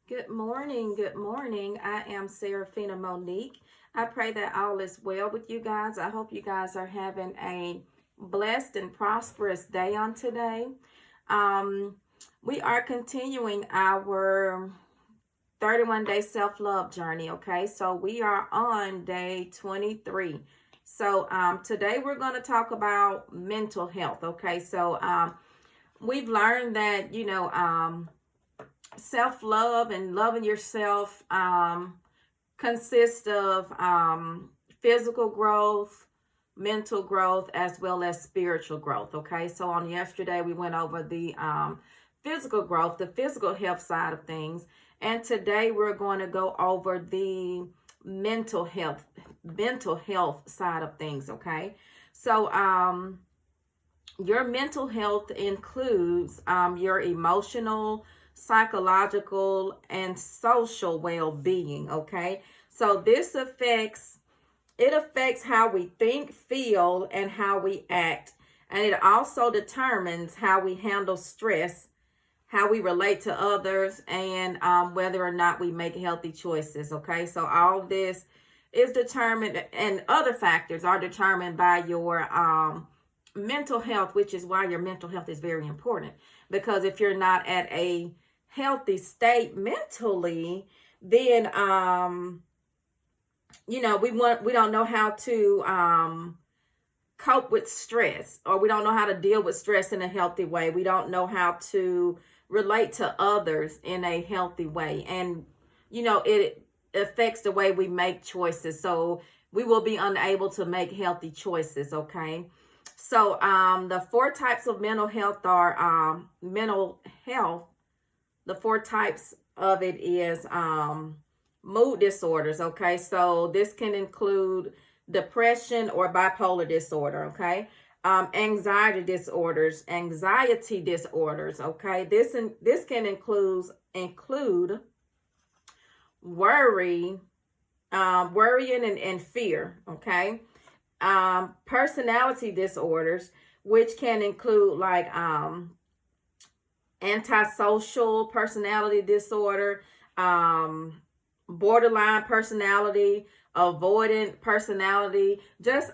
Good morning. Good morning. I am Serafina Monique. I pray that all is well with you guys. I hope you guys are having a blessed and prosperous day on today. Um, we are continuing our 31-day self-love journey, okay? So we are on day 23. So today we're going to talk about mental health, okay? So we've learned that, self-love and loving yourself consists of physical growth, mental growth, as well as spiritual growth. Okay, so on yesterday we went over the physical growth, the physical health side of things, and today we're going to go over the mental health side of things. Okay, so your mental health includes your emotional, psychological, and social well-being. Okay, so it affects how we think, feel, and how we act, and it also determines how we handle stress, how we relate to others, and whether or not we make healthy choices. Okay, so all this is determined, and other factors are determined by your mental health, which is why your mental health is very important. Because if you're not at a healthy state mentally, then we don't know how to cope with stress, or we don't know how to deal with stress in a healthy way. We don't know how to relate to others in a healthy way, and it affects the way we make choices. So we will be unable to make healthy choices. Okay, so the four types of mental health are mental health. The four types of it is mood disorders. Okay, so this can include depression or bipolar disorder. Okay, anxiety disorders. Okay, this can include worry, worrying and fear. Okay, personality disorders, which can include like antisocial personality disorder, borderline personality, avoidant personality. Just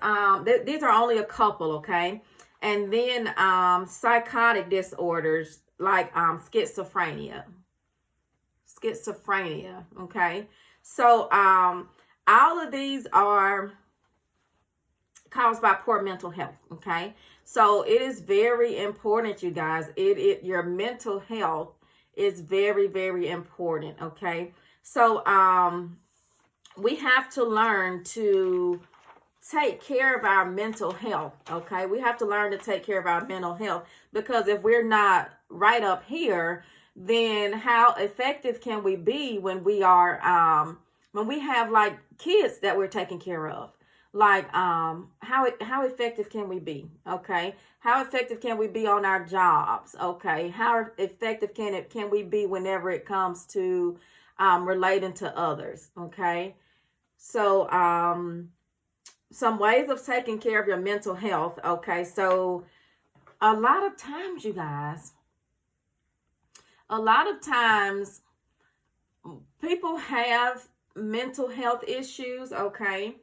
these are only a couple. Okay, and then psychotic disorders like schizophrenia. Okay, so all of these are caused by poor mental health. Okay, so it is very important, you guys. Your mental health is very, very important. Okay, so we have to learn to take care of our mental health. Okay, we have to learn to take care of our mental health, because if we're not right up here, then how effective can we be when we have like kids that we're taking care of? Like how effective can we be? Okay, how effective can we be on our jobs? Okay, how effective can we be whenever it comes to relating to others? Okay, so some ways of taking care of your mental health. Okay, so a lot of times, you guys, a lot of times people have mental health issues. Okay,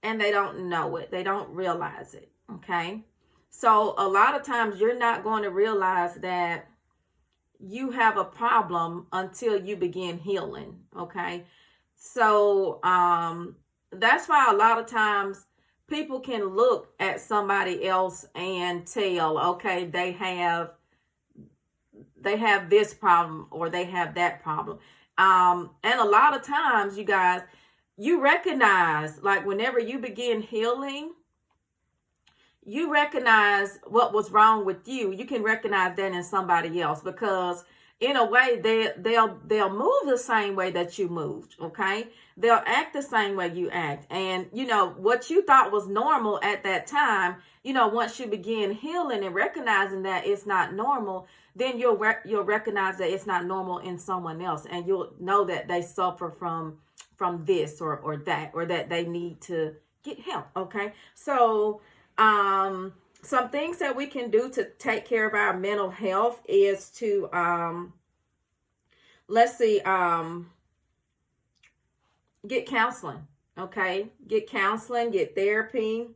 and they don't know it, they don't realize it. Okay, so a lot of times you're not going to realize that you have a problem until you begin healing. Okay, so that's why a lot of times people can look at somebody else and tell, okay, they have this problem or they have that problem. And a lot of times, you guys, you recognize, like whenever you begin healing, you recognize what was wrong with you. You can recognize that in somebody else, because in a way they'll move the same way that you moved. Okay, they'll act the same way you act, and what you thought was normal at that time, once you begin healing and recognizing that it's not normal, then you'll recognize that it's not normal in someone else, and you'll know that they suffer from this or that, or that they need to get help. Okay, so some things that we can do to take care of our mental health is to let's see, get counseling. Okay, get counseling, get therapy.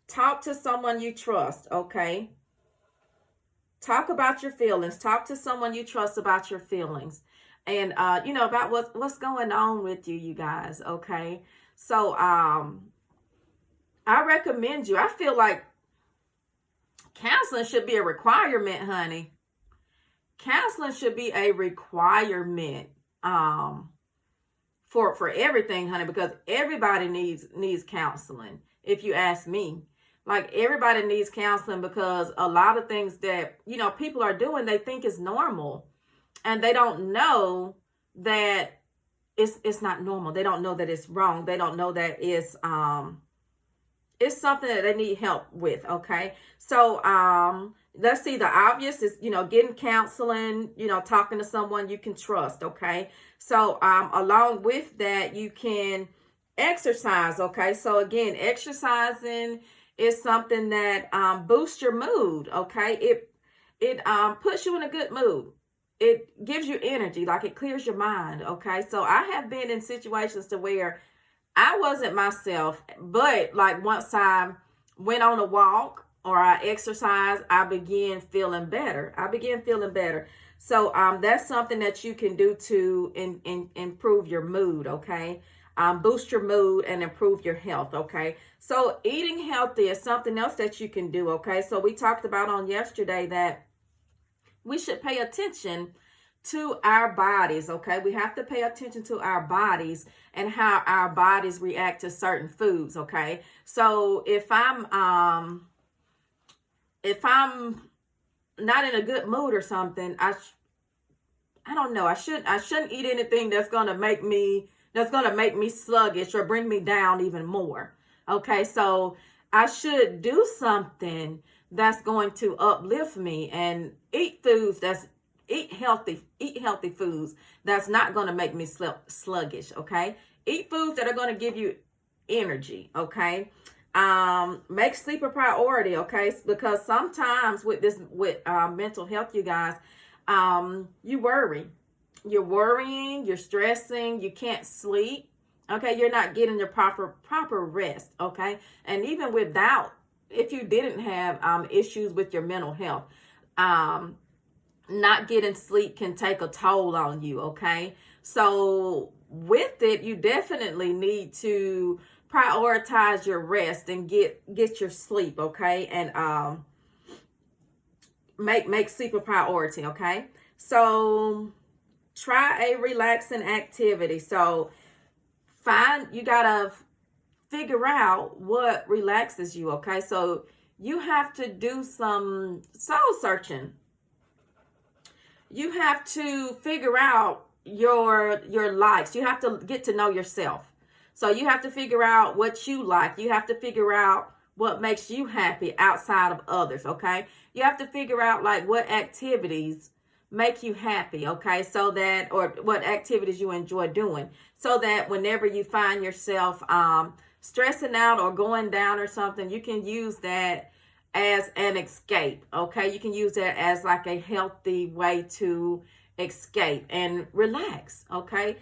Talk to someone you trust. Okay, talk about your feelings. Talk to someone you trust about your feelings, and about what's going on with you, you guys. Okay, so I recommend you. I feel like counseling should be a requirement, honey. Counseling should be a requirement for everything, honey, because everybody needs counseling. If you ask me, like, everybody needs counseling, because a lot of things that people are doing, they think is normal, and they don't know that it's not normal. They don't know that it's wrong. They don't know that it's something that they need help with. Okay, so let's see, the obvious is getting counseling, talking to someone you can trust. Okay, so along with that, you can exercise. Okay, so again, exercising is something that boosts your mood. Okay, it puts you in a good mood. It gives you energy, like it clears your mind. Okay, so I have been in situations to where I wasn't myself, but like once I went on a walk or I exercised, I began feeling better. So that's something that you can do to improve your mood. Okay, boost your mood and improve your health. Okay, so eating healthy is something else that you can do. Okay, so we talked about on yesterday that we should pay attention to our bodies. Okay, we have to pay attention to our bodies and how our bodies react to certain foods. Okay, so if I'm not in a good mood or something, I don't know, I shouldn't eat anything that's gonna make me sluggish or bring me down even more. Okay, so I should do something that's going to uplift me and eat healthy foods that's not going to make me sluggish. Okay, eat foods that are going to give you energy. Okay, make sleep a priority. Okay, because sometimes with mental health, you guys, you're worrying, you're stressing, you can't sleep. Okay, you're not getting your proper rest. Okay, and even if you didn't have issues with your mental health, not getting sleep can take a toll on you. Okay, so with it, you definitely need to prioritize your rest and get your sleep. Okay, and make sleep a priority. Okay, so try a relaxing activity. So you gotta figure out what relaxes you. Okay, so you have to do some soul searching. You have to figure out your likes. You have to get to know yourself. So you have to figure out what you like. You have to figure out what makes you happy outside of others. Okay, you have to figure out like what activities make you happy. Okay, so that, or what activities you enjoy doing, so that whenever you find yourself stressing out or going down or something, you can use that as an escape. Okay, you can use that as like a healthy way to escape and relax. Okay,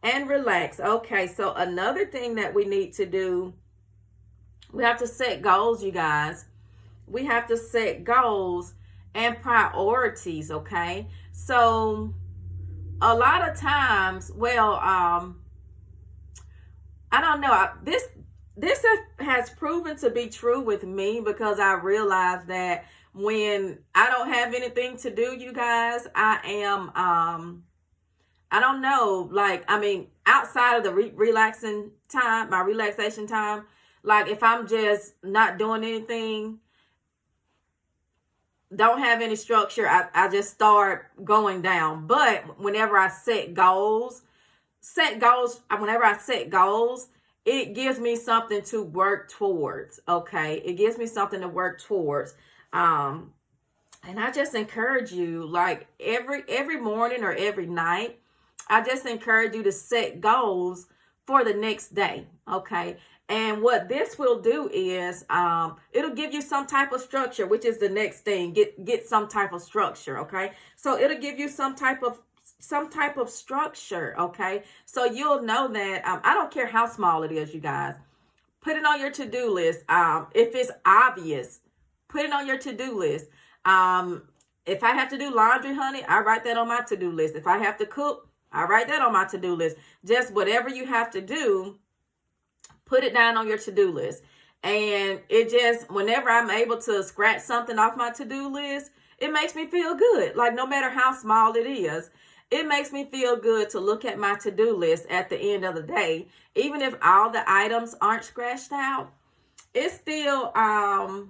and relax. Okay, so another thing that we need to do, we have to set goals, you guys. We have to set goals and priorities. Okay, so a lot of times, I don't know, this has proven to be true with me, because I realized that when I don't have anything to do, you guys, I am I don't know, like, I mean, outside of the relaxation time, like if I'm just not doing anything, don't have any structure, I just start going down. But whenever I set goals, it gives me something to work towards. Okay, it gives me something to work towards. And I just encourage you, like every morning or every night, I just encourage you to set goals for the next day. Okay, and what this will do is it'll give you some type of structure, which is the next thing. Get some type of structure. Okay, so it'll give you some type of some type of structure, okay? So you'll know that I don't care how small it is, you guys. Put it on your to-do list. If it's obvious, put it on your to-do list. If I have to do laundry, honey, I write that on my to-do list. If I have to cook, I write that on my to-do list. Just whatever you have to do, put it down on your to-do list. And it just, whenever I'm able to scratch something off my to-do list, it makes me feel good. Like, no matter how small it is, it makes me feel good to look at my to-do list at the end of the day. Even if all the items aren't scratched out, it's still, I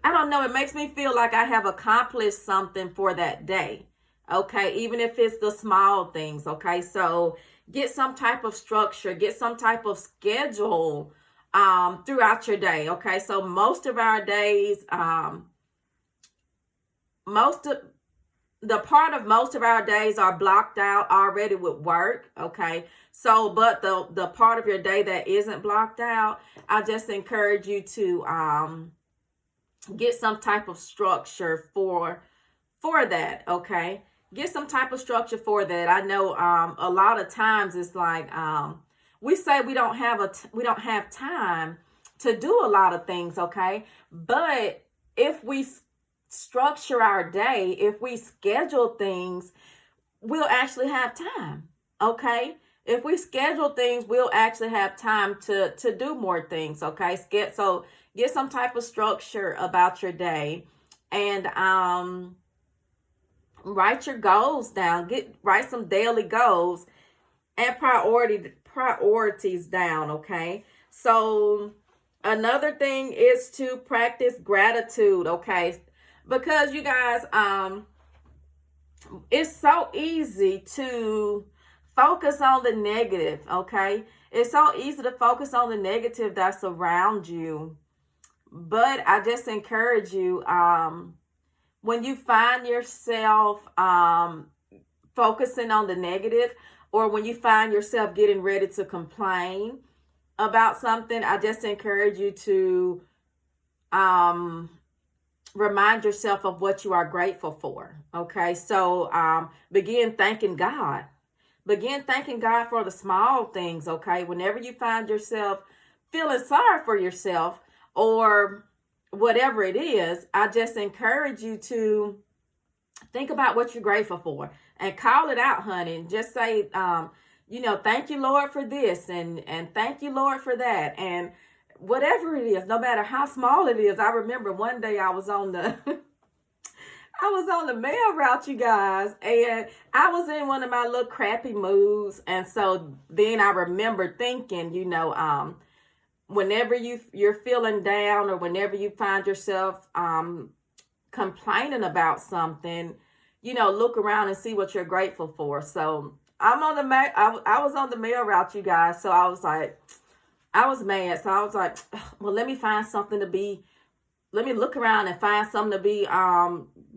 don't know, it makes me feel like I have accomplished something for that day. Okay, even if it's the small things. Okay, so get some type of structure, get some type of schedule throughout your day. Okay, so most of our days, most of our days are blocked out already with work. Okay, so but the part of your day that isn't blocked out, I just encourage you to get some type of structure for that. Okay, get some type of structure for that. I know a lot of times it's like we say we don't have time to do a lot of things. Okay, but if we structure our day, if we schedule things, we'll actually have time. Okay, if we schedule things, we'll actually have time to do more things. Okay, so get some type of structure about your day, and write your goals down. Write some daily goals and priorities down. Okay, so another thing is to practice gratitude. Okay, because you guys, it's so easy to focus on the negative. Okay, it's so easy to focus on the negative that's around you, but I just encourage you, when you find yourself focusing on the negative, or when you find yourself getting ready to complain about something, I just encourage you to remind yourself of what you are grateful for. Okay, so begin thanking God. Begin thanking God for the small things. Okay, whenever you find yourself feeling sorry for yourself or whatever it is, I just encourage you to think about what you're grateful for and call it out, honey. And just say, thank you, Lord, for this, and thank you, Lord, for that, and whatever it is, no matter how small it is. I remember one day I was on the mail route, you guys, and I was in one of my little crappy moods, and so then I remember thinking, whenever you're feeling down, or whenever you find yourself complaining about something, look around and see what you're grateful for. So I was on the mail route, you guys, so I was mad. So I was like, well, let me look around and find something to be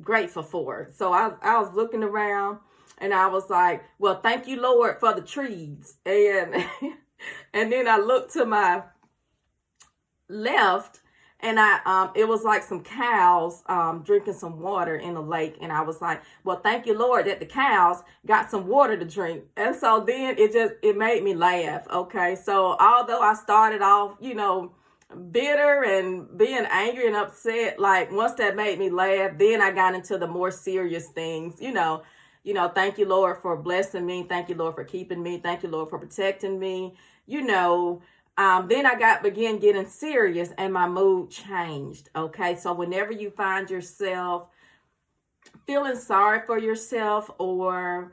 grateful for. So I was looking around, and I was like, well, thank you, Lord, for the trees. And and then I looked to my left, and it was like some cows drinking some water in a lake, and I was like, well, thank you, Lord, that the cows got some water to drink. And so then it made me laugh. Okay, so although I started off bitter and being angry and upset, like once that made me laugh, then I got into the more serious things. Thank you, Lord, for blessing me. Thank you, Lord, for keeping me. Thank you, Lord, for protecting me. Then I began getting serious, and my mood changed. Okay, so whenever you find yourself feeling sorry for yourself, or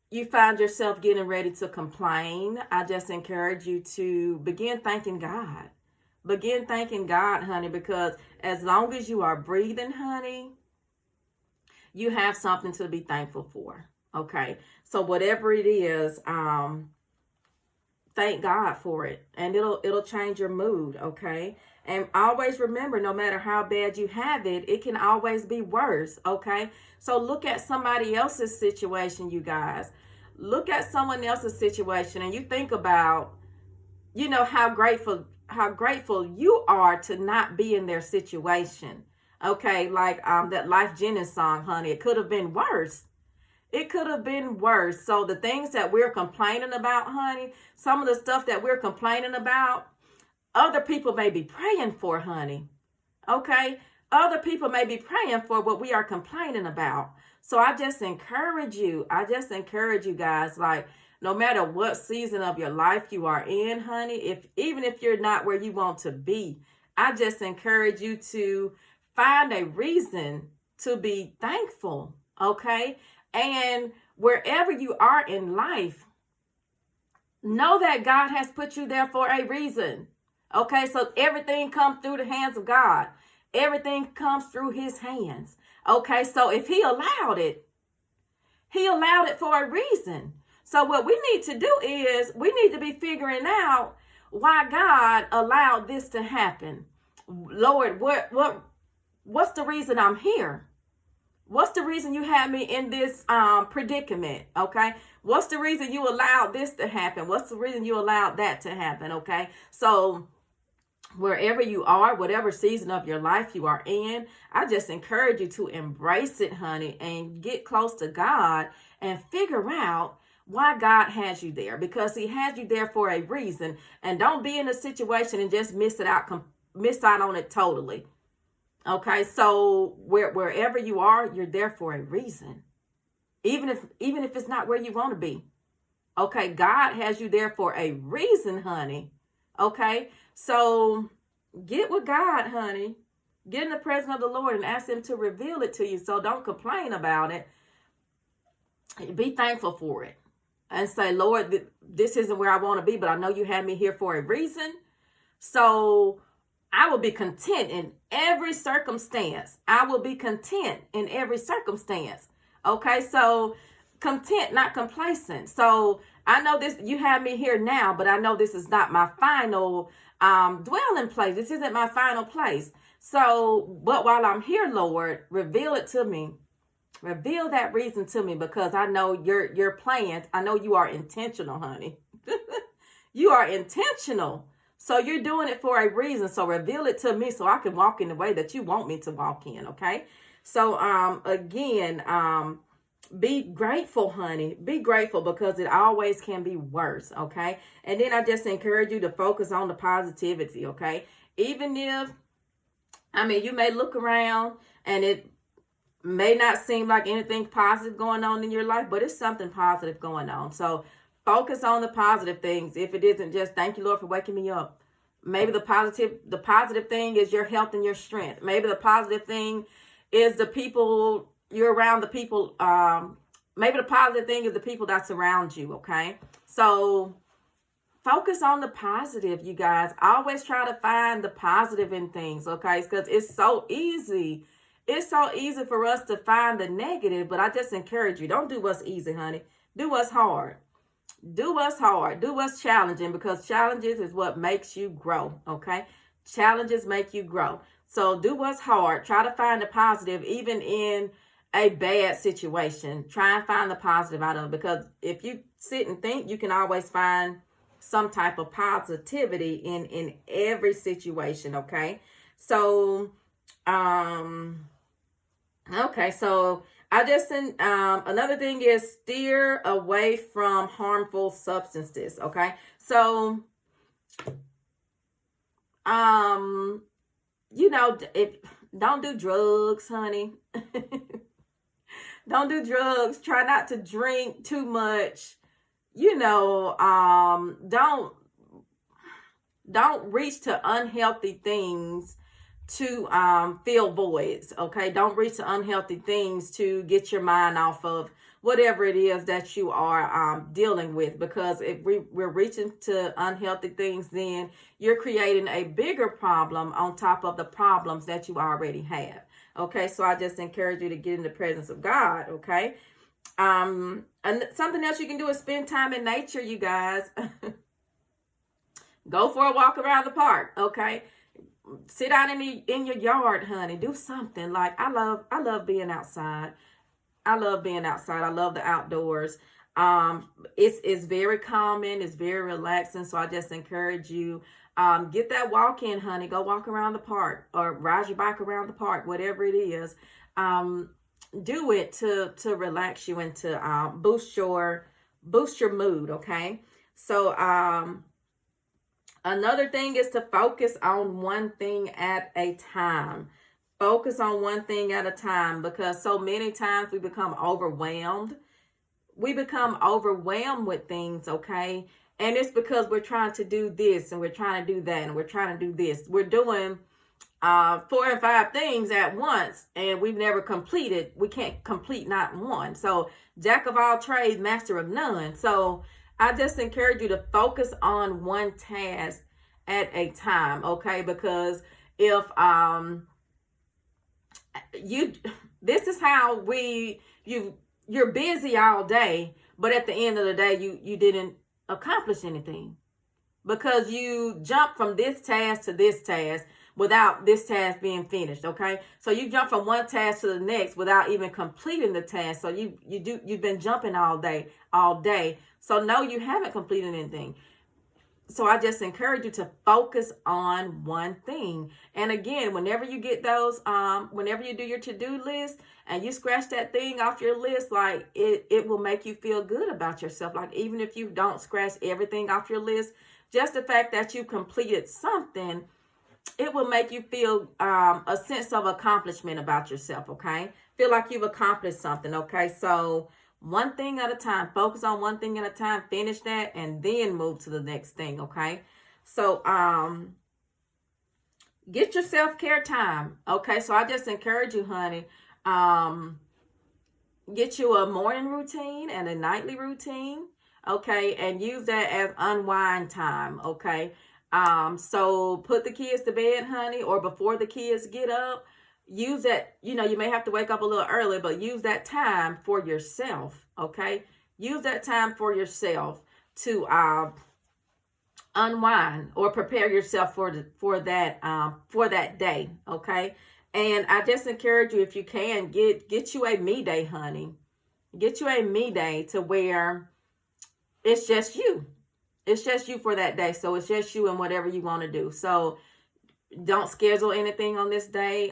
you find yourself getting ready to complain, I just encourage you to begin thanking God. Begin thanking God, honey, because as long as you are breathing, honey, you have something to be thankful for. Okay, so whatever it is, thank God for it, and it'll change your mood. Okay, and always remember, no matter how bad you have it, it can always be worse. Okay, so look at somebody else's situation, you guys. Look at someone else's situation, and you think about, how grateful you are to not be in their situation. Okay, like that Life Jennings song, honey, it could have been worse. It could have been worse. So the things that we're complaining about, honey, some of the stuff that we're complaining about, other people may be praying for, honey. Okay? Other people may be praying for what we are complaining about. So I just encourage you. I just encourage you guys, like, no matter what season of your life you are in, honey, even if you're not where you want to be, I just encourage you to find a reason to be thankful, okay? And wherever you are in life, know that God has put you there for a reason, okay? So everything comes through the hands of God. Everything comes through his hands, okay? So if he allowed it for a reason. So what we need to do is we need to be figuring out why God allowed this to happen. Lord, what's the reason I'm here? What's the reason you have me in this predicament? Okay. What's the reason you allowed this to happen? What's the reason you allowed that to happen? Okay. So wherever you are, whatever season of your life you are in, I just encourage you to embrace it, honey, and get close to God and figure out why God has you there, because he has you there for a reason. And don't be in a situation and just miss out on it totally. Okay, so wherever you are, you're there for a reason. Even if it's not where you want to be. Okay, God has you there for a reason, honey. Okay, so get with God, honey. Get in the presence of the Lord and ask him to reveal it to you. So don't complain about it. Be thankful for it. And say, Lord, this isn't where I want to be, but I know you had me here for a reason. So I will be content in every circumstance. I will be content in every circumstance. Okay, so content, not complacent. So I know this, you have me here now, but I know this is not my final dwelling place. This isn't my final place. So, but while I'm here, Lord, reveal it to me. Reveal that reason to me, because I know your plans. I know you are intentional, honey. You are intentional. So you're doing it for a reason. So reveal it to me so I can walk in the way that you want me to walk in, okay? So again, be grateful, honey. Be grateful, because it always can be worse, okay? And then I just encourage you to focus on the positivity, okay? Even if, you may look around and it may not seem like anything positive going on in your life, but it's something positive going on. So focus on the positive things. If it isn't just thank you, Lord, for waking me up. Maybe the positive thing is your health and your strength. Maybe the positive thing is the people you're around, the people, maybe the positive thing is the people that surround you. Okay. So focus on the positive, you guys. Always try to find the positive in things. Okay. Because it's so easy. It's so easy for us to find the negative, but I just encourage you, don't do what's easy, honey. Do what's hard. Do what's hard. Do what's challenging, because challenges is what makes you grow, okay? Challenges make you grow. So do what's hard. Try to find the positive, even in a bad situation. Try and find the positive out of it, because if you sit and think, you can always find some type of positivity in every situation, okay? So, okay, so I just another thing is steer away from harmful substances. Okay, so don't do drugs, honey. Don't do drugs. Try not to drink too much. Don't reach to unhealthy things to fill voids. Okay, don't reach to unhealthy things to get your mind off of whatever it is that you are dealing with, because if we're reaching to unhealthy things, then you're creating a bigger problem on top of the problems that you already have. Okay, so I just encourage you to get in the presence of God. Okay, and something else you can do is spend time in nature, you guys. Go for a walk around the park. Okay, sit out in your yard, honey. Do something. Like I love being outside. I love being outside. I love the outdoors. It's very calming. It's very relaxing. So I just encourage you, get that walk in, honey. Go walk around the park or ride your bike around the park, whatever it is. do it to relax you and to boost your mood. Okay, so another thing is to focus on one thing at a time. Focus on one thing at a time, because so many times we become overwhelmed. We become overwhelmed with things, okay? And it's because we're trying to do this and we're trying to do that and we're trying to do this. We're doing 4 and 5 things at once, and we've never completed. We can't complete not one. So jack of all trades, master of none. So I just encourage you to focus on one task at a time, okay? Because if you this is how you're busy all day, but at the end of the day you didn't accomplish anything, because you jump from this task to this task without this task being finished. Okay, so you jump from one task to the next without even completing the task. So you've been jumping all day. So no, you haven't completed anything. So I just encourage you to focus on one thing. And again, whenever you get those, whenever you do your to-do list and you scratch that thing off your list, like it will make you feel good about yourself. Like even if you don't scratch everything off your list, just the fact that you completed something, it will make you feel a sense of accomplishment about yourself. Okay, feel like you've accomplished something. Okay, so one thing at a time. Focus on one thing at a time. Finish that and then move to the next thing. Okay, so get your self-care time. Okay, so I just encourage you, honey, get you a morning routine and a nightly routine. Okay, and use that as unwind time. Okay, so put the kids to bed, honey, or before the kids get up. Use that, you may have to wake up a little early, but use that time for yourself. Okay, use that time for yourself to unwind or prepare yourself for that day. Okay, and I just encourage you, if you can, get you a me day, honey. Get you a me day to where it's just you. It's just you for that day. So it's just you and whatever you want to do. So don't schedule anything on this day.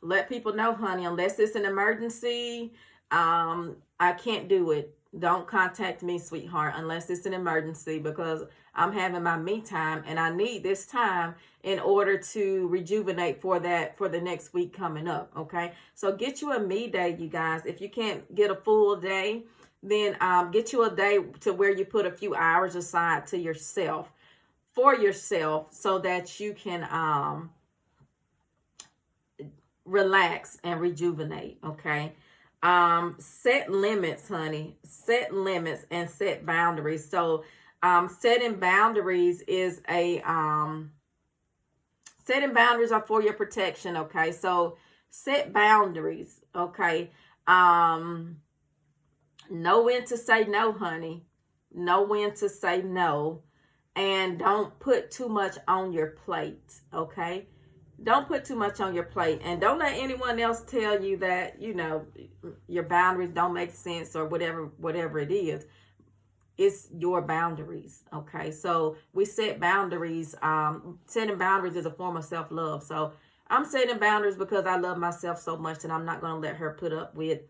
Let people know, honey, unless it's an emergency, I can't do it. Don't contact me, sweetheart, unless it's an emergency, because I'm having my me time and I need this time in order to rejuvenate for the next week coming up. Okay, so get you a me day, you guys. If you can't get a full day, then get you a day to where you put a few hours aside to yourself, for yourself, so that you can relax and rejuvenate. Okay, set limits, honey. Set limits and set boundaries. So setting boundaries is setting boundaries are for your protection. Okay, so set boundaries. Okay, know when to say no, honey. Know when to say no. And don't put too much on your plate. Okay, don't put too much on your plate, and don't let anyone else tell you that your boundaries don't make sense or whatever it is. It's your boundaries. Okay, so we set boundaries. Setting boundaries is a form of self-love. So I'm setting boundaries because I love myself so much, and I'm not going to let her put up with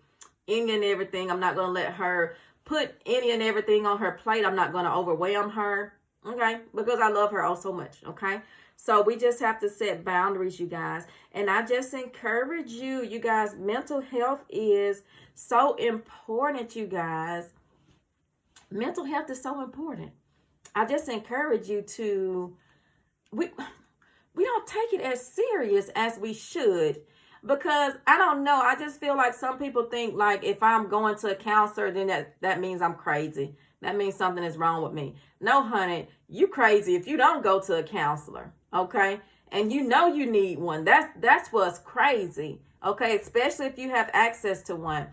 any and everything. I'm not going to let her put any and everything on her plate. I'm not going to overwhelm her. Okay, because I love her oh so much. Okay, so we just have to set boundaries, you guys. And I just encourage you guys, mental health is so important, you guys. Mental health is so important. I just encourage you to, we don't take it as serious as we should, because I don't know, I just feel like some people think like if I'm going to a counselor, then that means I'm crazy. That means something is wrong with me. No, honey, you crazy if you don't go to a counselor. Okay, and you need one. That's what's crazy. Okay, especially if you have access to one.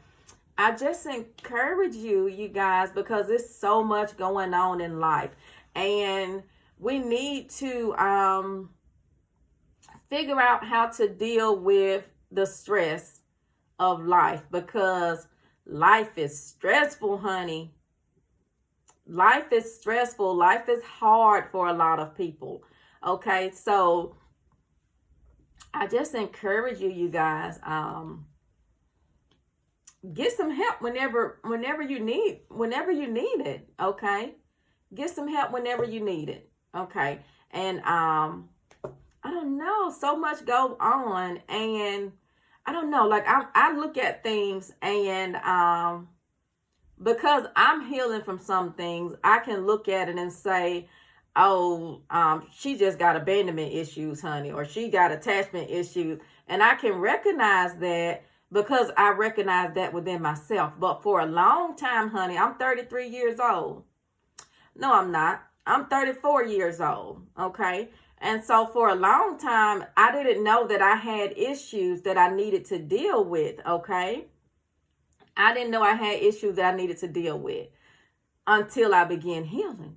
I just encourage you guys, because there's so much going on in life, and we need to figure out how to deal with the stress of life, because life is stressful, honey. Life is stressful. Life is hard for a lot of people. Okay, so I just encourage you guys, get some help whenever you need it. Okay, get some help whenever you need it. Okay, and I don't know, so much go on, and I don't know, like I look at things, and because I'm healing from some things, I can look at it and say, oh, she just got abandonment issues, honey, or she got attachment issues. And I can recognize that because I recognize that within myself. But for a long time, honey, I'm 33 years old. No, I'm not. I'm 34 years old. Okay. And so for a long time, I didn't know that I had issues that I needed to deal with. Okay. I didn't know I had issues that I needed to deal with until I began healing.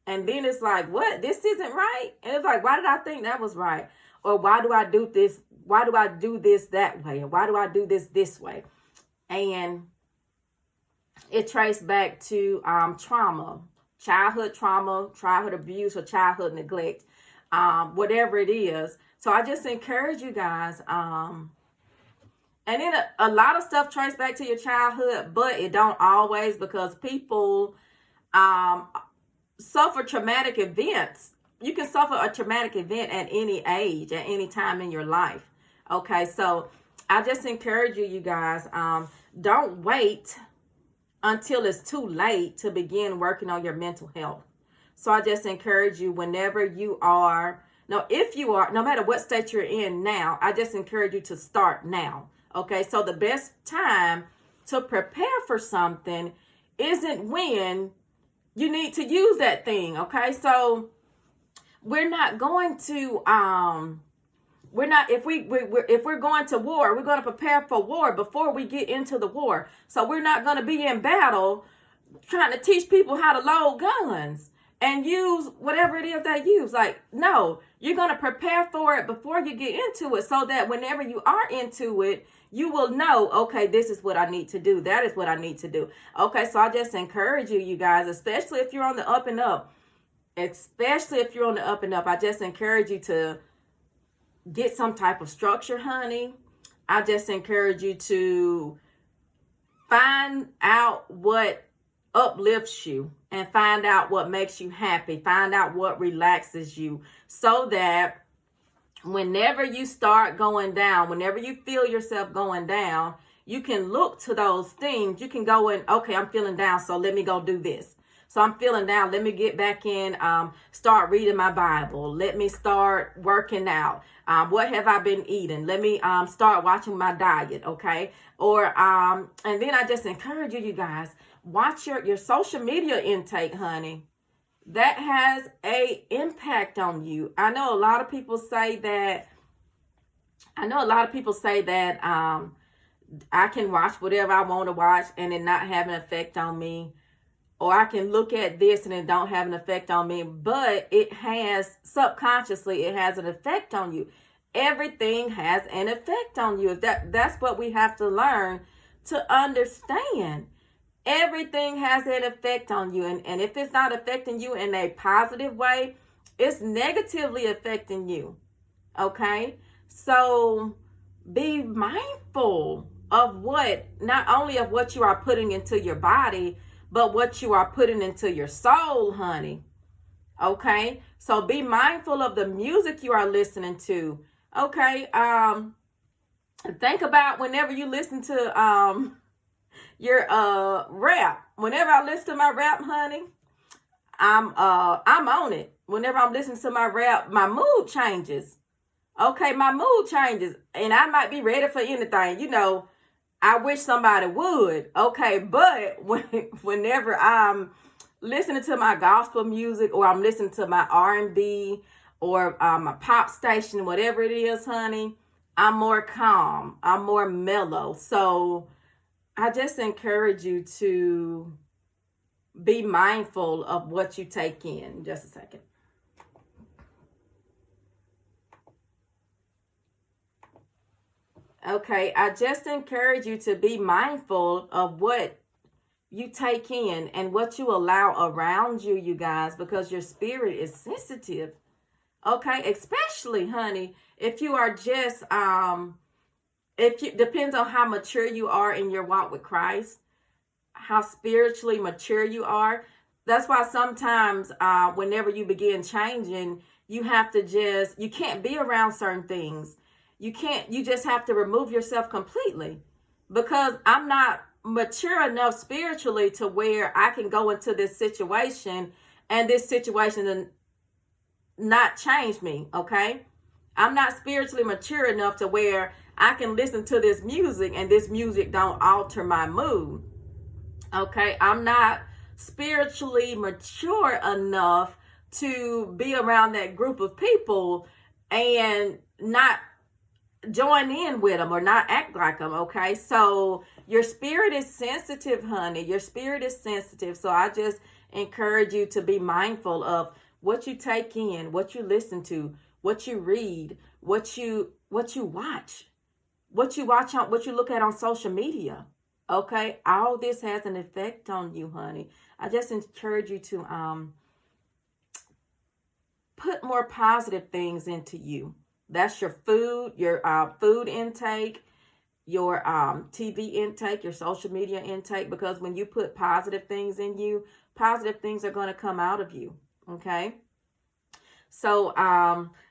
And then it's like, what? This isn't right. And it's like, why did I think that was right? Or why do I do this? Why do I do this that way? Or why do I do this way? And it traced back to trauma, childhood abuse, or childhood neglect, whatever it is. So I just encourage you guys. And then a lot of stuff traced back to your childhood, but it don't always, because people suffer traumatic events. You can suffer a traumatic event at any age, at any time in your life. Okay, so I just encourage you guys, don't wait until it's too late to begin working on your mental health. So I just encourage you, whenever you are, if you are, no matter what state you're in now, I just encourage you to start now. Okay, so the best time to prepare for something isn't when you need to use that thing. Okay, so we're not going to if we're going to war, we're going to prepare for war before we get into the war. So we're not going to be in battle trying to teach people how to load guns and use whatever it is they use. Like, no, you're going to prepare for it before you get into it, so that whenever you are into it, you will know, okay, this is what I need to do. That is what I need to do. Okay, so I just encourage you guys, especially if you're on the up and up, I just encourage you to get some type of structure, honey. I just encourage you to find out what uplifts you and find out what makes you happy. Find out what relaxes you, so that whenever you start going down, whenever you feel yourself going down, you can look to those things. You can go in, okay, I'm feeling down, so let me go do this. So I'm feeling down, let me get back in, start reading my Bible. Let me start working out. What have I been eating? Let me start watching my diet, okay? Or, and then I just encourage you guys, watch your social media intake, honey. That has a impact on you. I know a lot of people say that I can watch whatever I want to watch and it not have an effect on me. Or I can look at this and it don't have an effect on me. But it has, subconsciously, it has an effect on you. Everything has an effect on you. That's what we have to learn to understand. Everything has an effect on you. And if it's not affecting you in a positive way, it's negatively affecting you. Okay? So be mindful of not only of what you are putting into your body, but what you are putting into your soul, honey. Okay? So be mindful of the music you are listening to. Okay? Think about whenever you listen to your rap. Whenever I listen to my rap, honey, I'm on it. Whenever I'm listening to my rap, my mood changes. Okay, my mood changes. And I might be ready for anything. I wish somebody would. Okay, but whenever I'm listening to my gospel music, or I'm listening to my R&B, or my pop station, whatever it is, honey, I'm more calm. I'm more mellow. So I just encourage you to be mindful of what you take in. Just a second. Okay, I just encourage you to be mindful of what you take in and what you allow around you, you guys, because your spirit is sensitive. Okay, especially, honey, if you are just if you depends on how mature you are in your walk with Christ, how spiritually mature you are. That's why sometimes whenever you begin changing, you have to just, you can't be around certain things. You just have to remove yourself completely, because I'm not mature enough spiritually to where I can go into this situation and this situation not change me, okay? I'm not spiritually mature enough to where I can listen to this music and this music don't alter my mood. Okay, I'm not spiritually mature enough to be around that group of people and not join in with them or not act like them. Okay, so your spirit is sensitive, honey. Your spirit is sensitive. So I just encourage you to be mindful of what you take in, what you listen to, what you read, what you watch, what you look at on social media. Okay, all this has an effect on you, honey. I just encourage you to put more positive things into you. That's your food, your food intake, your TV intake, your social media intake, because when you put positive things in you, positive things are going to come out of you. Okay. So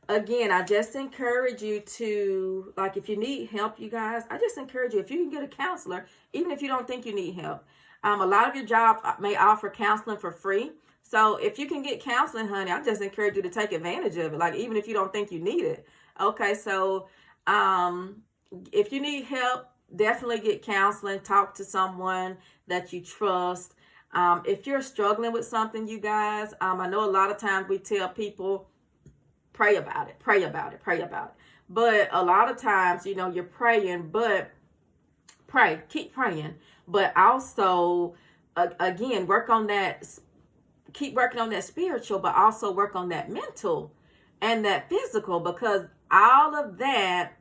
again, I just encourage you to, like, if you need help, you guys, I just encourage you, if you can get a counselor, even if you don't think you need help. A lot of your jobs may offer counseling for free. So if you can get counseling, honey, I just encourage you to take advantage of it. Like, even if you don't think you need it. Okay, so if you need help, definitely get counseling. Talk to someone that you trust. If you're struggling with something, you guys, I know a lot of times we tell people, pray about it, pray about it, pray about it. But a lot of times, you're praying, but pray, keep praying. But also, again, keep working on that spiritual, but also work on that mental and that physical, because all of that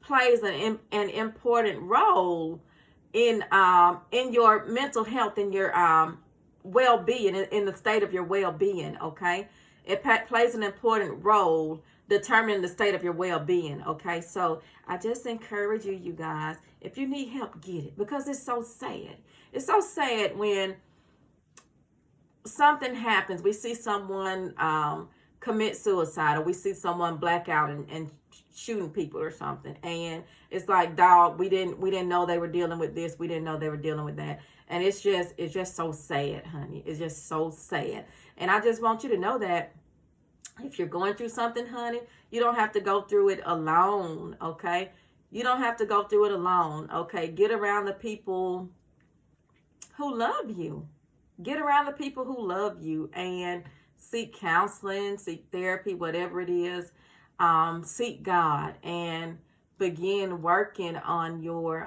plays an important role in your mental health, in your well-being, in the state of your well-being. Okay, it plays an important role determining the state of your well-being. Okay, so I just encourage you guys, if you need help, get it, because it's so sad. It's so sad when something happens. We see someone commit suicide, or we see someone black out and shooting people or something, and it's like, dog, we didn't know they were dealing with this, we didn't know they were dealing with that. And it's just so sad, honey. It's just so sad. And I just want you to know that if you're going through something, honey, you don't have to go through it alone. Okay, you don't have to go through it alone. Okay, get around the people who love you. Get around the people who love you, and seek counseling, seek therapy, whatever it is. Seek God and begin working on your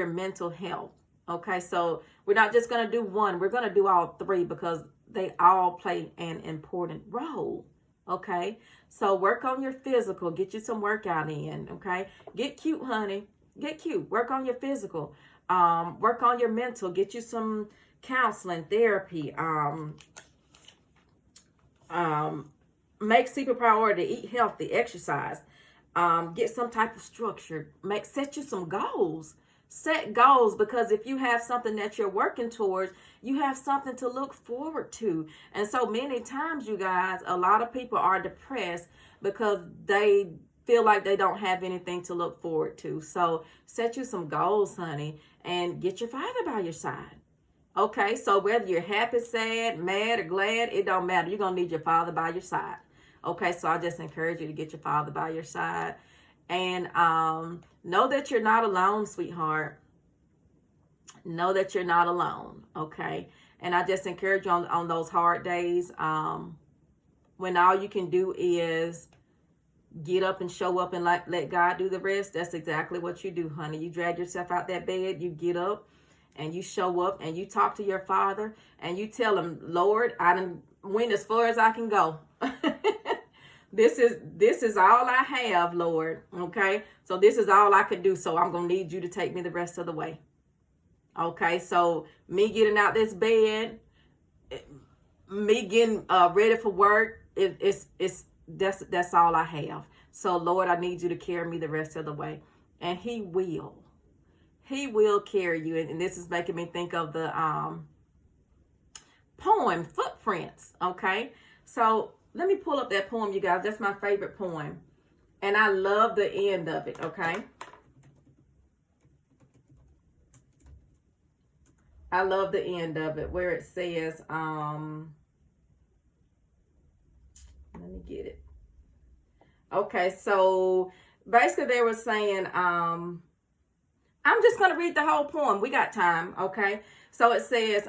mental health. Okay, so we're not just going to do one, we're going to do all three, because they all play an important role. Okay, so work on your physical, get you some workout in. Okay, get cute, honey, get cute. Work on your physical. Work on your mental, get you some counseling, therapy. Make sleep a priority, eat healthy, exercise, get some type of structure, set you some goals. Set goals, because if you have something that you're working towards, you have something to look forward to. And so many times, you guys, a lot of people are depressed because they feel like they don't have anything to look forward to. So set you some goals, honey, and get your Father by your side. Okay, so whether you're happy, sad, mad, or glad, it don't matter. You're going to need your Father by your side. Okay, so I just encourage you to get your Father by your side. And know that you're not alone, sweetheart. Know that you're not alone, okay? And I just encourage you on those hard days, when all you can do is get up and show up and let God do the rest. That's exactly what you do, honey. You drag yourself out that bed, you get up, and you show up, and you talk to your Father, and you tell him, Lord, I done went as far as I can go. This is all I have, Lord. Okay, so this is all I can do. So I'm gonna need you to take me the rest of the way. Okay, so me getting out this bed, me getting ready for work, that's all I have. So, Lord, I need you to carry me the rest of the way. And he will. He will carry you. And this is making me think of the poem, Footprints. Okay. So let me pull up that poem, you guys. That's my favorite poem. And I love the end of it. Okay. I love the end of it where it says, let me get it. Okay, so basically they were saying, I'm just going to read the whole poem. We got time, okay? So it says,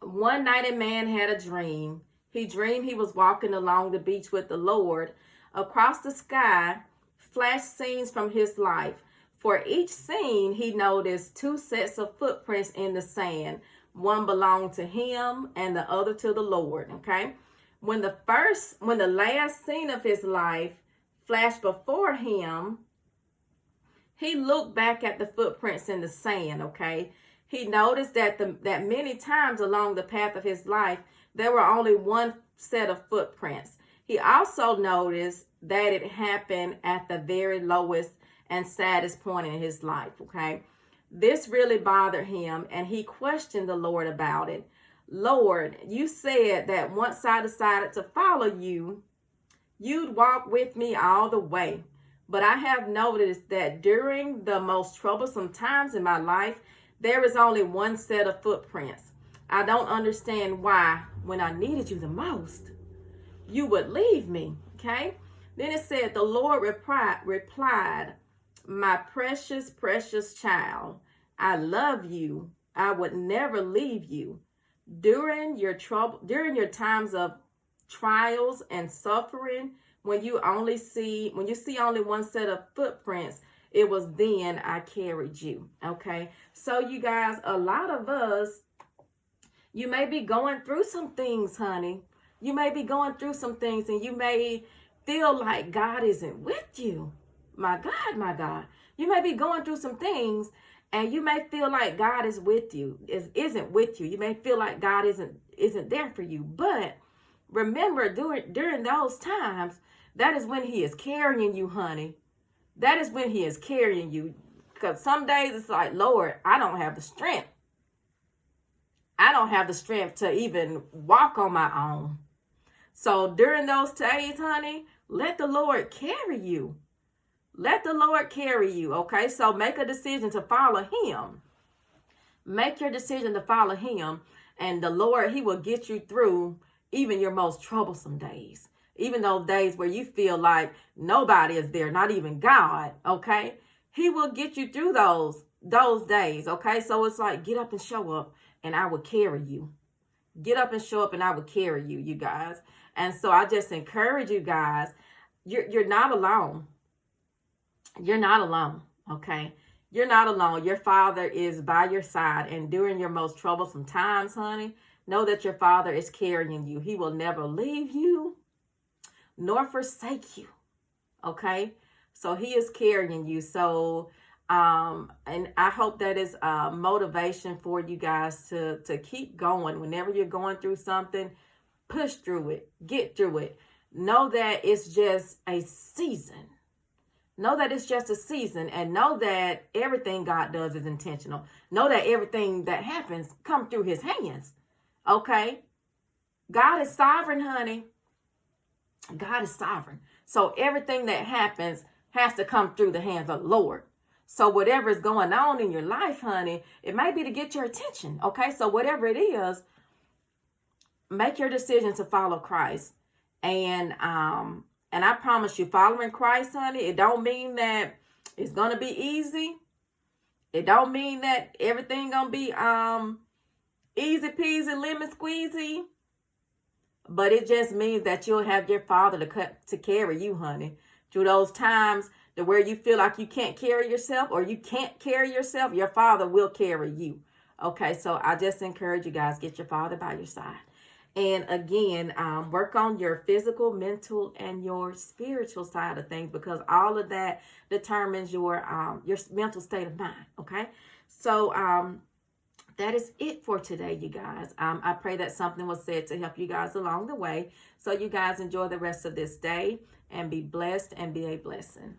one night a man had a dream. He dreamed he was walking along the beach with the Lord. Across the sky flashed scenes from his life. For each scene, he noticed two sets of footprints in the sand. One belonged to him and the other to the Lord, okay? When the last scene of his life flashed before him, he looked back at the footprints in the sand, okay? He noticed that that many times along the path of his life, there were only one set of footprints. He also noticed that it happened at the very lowest and saddest point in his life, okay? This really bothered him, and he questioned the Lord about it. Lord, you said that once I decided to follow you, you'd walk with me all the way. But I have noticed that during the most troublesome times in my life, there is only one set of footprints. I don't understand why, when I needed you the most, you would leave me, okay? Then it said, the Lord replied, my precious, precious child, I love you. I would never leave you. During your times of trials and suffering, when you see only one set of footprints, it was then I carried you. Okay. So you guys, a lot of us, you may be going through some things, honey. You may be going through some things, and you may feel like God isn't with you. My God, my God. You may be going through some things, and you may feel like God is with you, isn't with you. You may feel like God isn't there for you. But remember, during those times, that is when he is carrying you, honey. That is when he is carrying you. Because some days it's like, Lord, I don't have the strength. I don't have the strength to even walk on my own. So during those days, honey, let the Lord carry you. Let the Lord carry you, okay? So make a decision to follow him. Make your decision to follow him, and the Lord, he will get you through even your most troublesome days. Even those days where you feel like nobody is there, not even God, okay? He will get you through those days, okay? So it's like, get up and show up, and I will carry you. Get up and show up, and I will carry you, you guys. And so I just encourage you guys, you're not alone. You're not alone, okay? You're not alone. Your Father is by your side. And during your most troublesome times, honey, know that your Father is carrying you. He will never leave you nor forsake you, okay? So he is carrying you. So, and I hope that is motivation for you guys to keep going. Whenever you're going through something, push through it. Get through it. Know that it's just a season. Know that it's just a season, and know that everything God does is intentional. Know that everything that happens comes through his hands. Okay? God is sovereign, honey. God is sovereign. So everything that happens has to come through the hands of the Lord. So whatever is going on in your life, honey, it may be to get your attention. Okay? So whatever it is, make your decision to follow Christ. And I promise you, following Christ, honey, it don't mean that it's going to be easy. It don't mean that everything going to be easy peasy, lemon squeezy. But it just means that you'll have your Father to carry you, honey. Through those times where you feel like you can't carry yourself or you can't carry yourself, your Father will carry you. Okay, so I just encourage you guys, get your Father by your side. And again, work on your physical, mental, and your spiritual side of things, because all of that determines your mental state of mind. Okay, so that is it for today, you guys. I pray that something was said to help you guys along the way. So you guys enjoy the rest of this day. and be blessed and be a blessing.